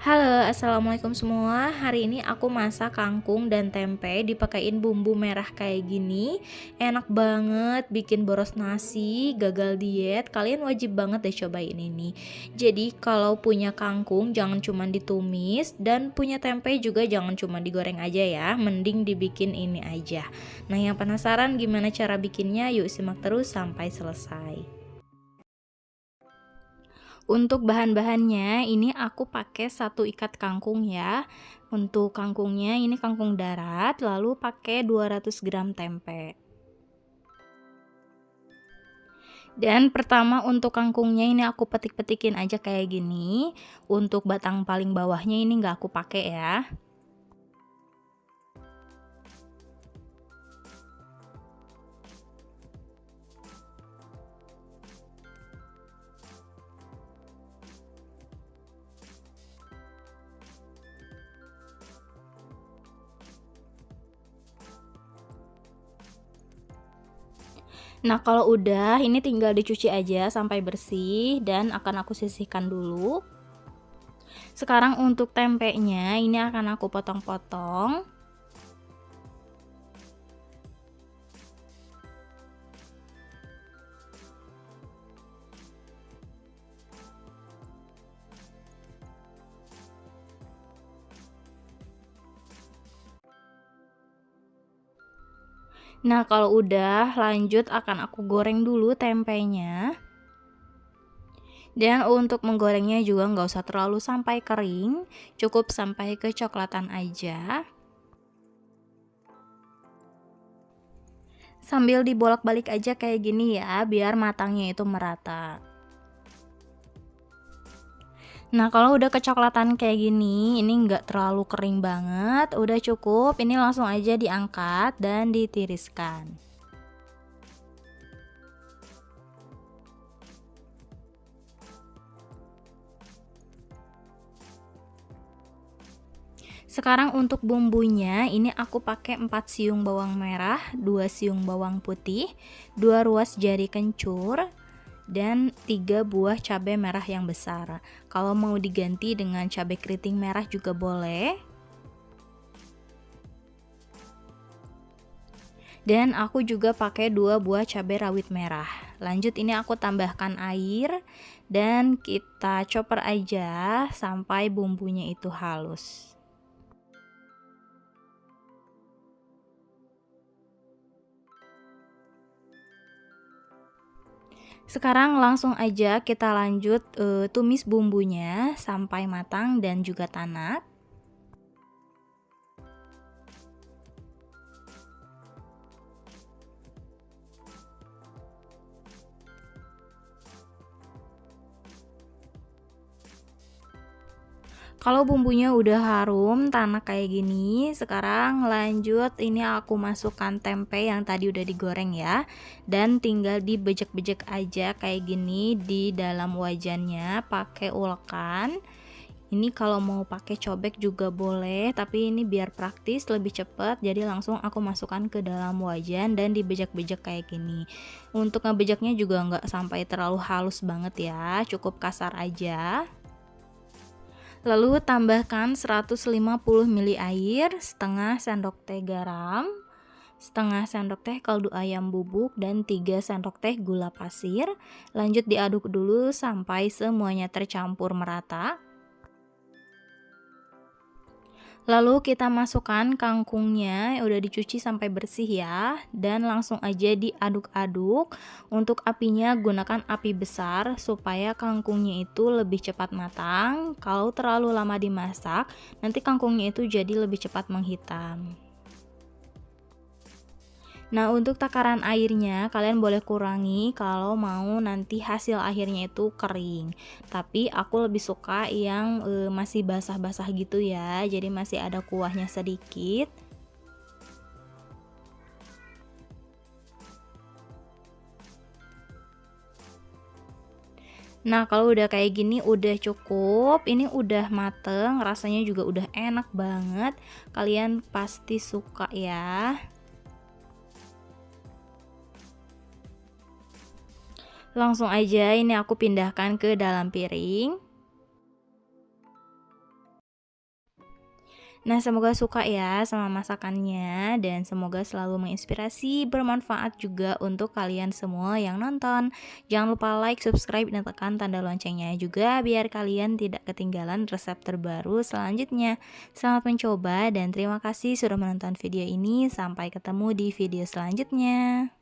Halo, assalamualaikum semua. Hari ini aku masak kangkung dan tempe dipakein bumbu merah kayak gini. Enak banget, bikin boros nasi, gagal diet. Kalian wajib banget deh cobain ini. Jadi kalau punya kangkung jangan cuma ditumis, dan punya tempe juga jangan cuma digoreng aja ya. Mending dibikin ini aja. Nah, yang penasaran gimana cara bikinnya? Yuk simak terus sampai selesai. Untuk bahan-bahannya ini aku pakai satu ikat kangkung ya. Untuk kangkungnya ini kangkung darat, lalu pakai 200 gram tempe. Dan pertama untuk kangkungnya ini aku petik-petikin aja kayak gini. Untuk batang paling bawahnya ini nggak aku pakai ya. Nah, kalau udah ini tinggal dicuci aja sampai bersih dan akan aku sisihkan dulu. Sekarang untuk tempenya ini akan aku potong-potong. Nah, kalau udah lanjut akan aku goreng dulu tempenya. Dan untuk menggorengnya juga nggak usah terlalu sampai kering, cukup sampai kecoklatan aja. Sambil dibolak-balik aja kayak gini ya, biar matangnya itu merata. Nah, kalau udah kecoklatan kayak gini, ini nggak terlalu kering banget, udah cukup. Ini langsung aja diangkat dan ditiriskan. Sekarang untuk bumbunya, ini aku pakai 4 siung bawang merah, 2 siung bawang putih, 2 ruas jari kencur, dan 3 buah cabai merah yang besar. Kalau mau diganti dengan cabai keriting merah juga boleh. Dan aku juga pakai 2 buah cabai rawit merah. Lanjut ini aku tambahkan air dan kita chopper aja sampai bumbunya itu halus. Sekarang langsung aja kita lanjut tumis bumbunya sampai matang dan juga tanak. Kalau bumbunya udah harum, tanak kayak gini, sekarang lanjut ini aku masukkan tempe yang tadi udah digoreng ya. Dan tinggal dibejek-bejek aja kayak gini di dalam wajannya pakai ulekan. Ini kalau mau pakai cobek juga boleh, tapi ini biar praktis lebih cepat. Jadi langsung aku masukkan ke dalam wajan dan dibejek-bejek kayak gini. Untuk ngebejaknya juga nggak sampai terlalu halus banget ya, cukup kasar aja. Lalu tambahkan 150 ml air, setengah sendok teh garam, setengah sendok teh kaldu ayam bubuk, dan 3 sendok teh gula pasir. Lanjut diaduk dulu sampai semuanya tercampur merata. Lalu kita masukkan kangkungnya yang udah dicuci sampai bersih ya, dan langsung aja diaduk-aduk. Untuk apinya gunakan api besar supaya kangkungnya itu lebih cepat matang. Kalau terlalu lama dimasak, nanti kangkungnya itu jadi lebih cepat menghitam. Nah, untuk takaran airnya kalian boleh kurangi kalau mau nanti hasil akhirnya itu kering. Tapi aku lebih suka yang masih basah-basah gitu ya. Jadi masih ada kuahnya sedikit. Nah, kalau udah kayak gini udah cukup. Ini udah mateng, rasanya juga udah enak banget. Kalian pasti suka ya. Langsung aja ini aku pindahkan ke dalam piring. Nah, semoga suka ya sama masakannya dan semoga selalu menginspirasi, bermanfaat juga untuk kalian semua yang nonton. Jangan lupa like, subscribe, dan tekan tanda loncengnya juga biar kalian tidak ketinggalan resep terbaru selanjutnya. Selamat mencoba dan terima kasih sudah menonton video ini. Sampai ketemu di video selanjutnya.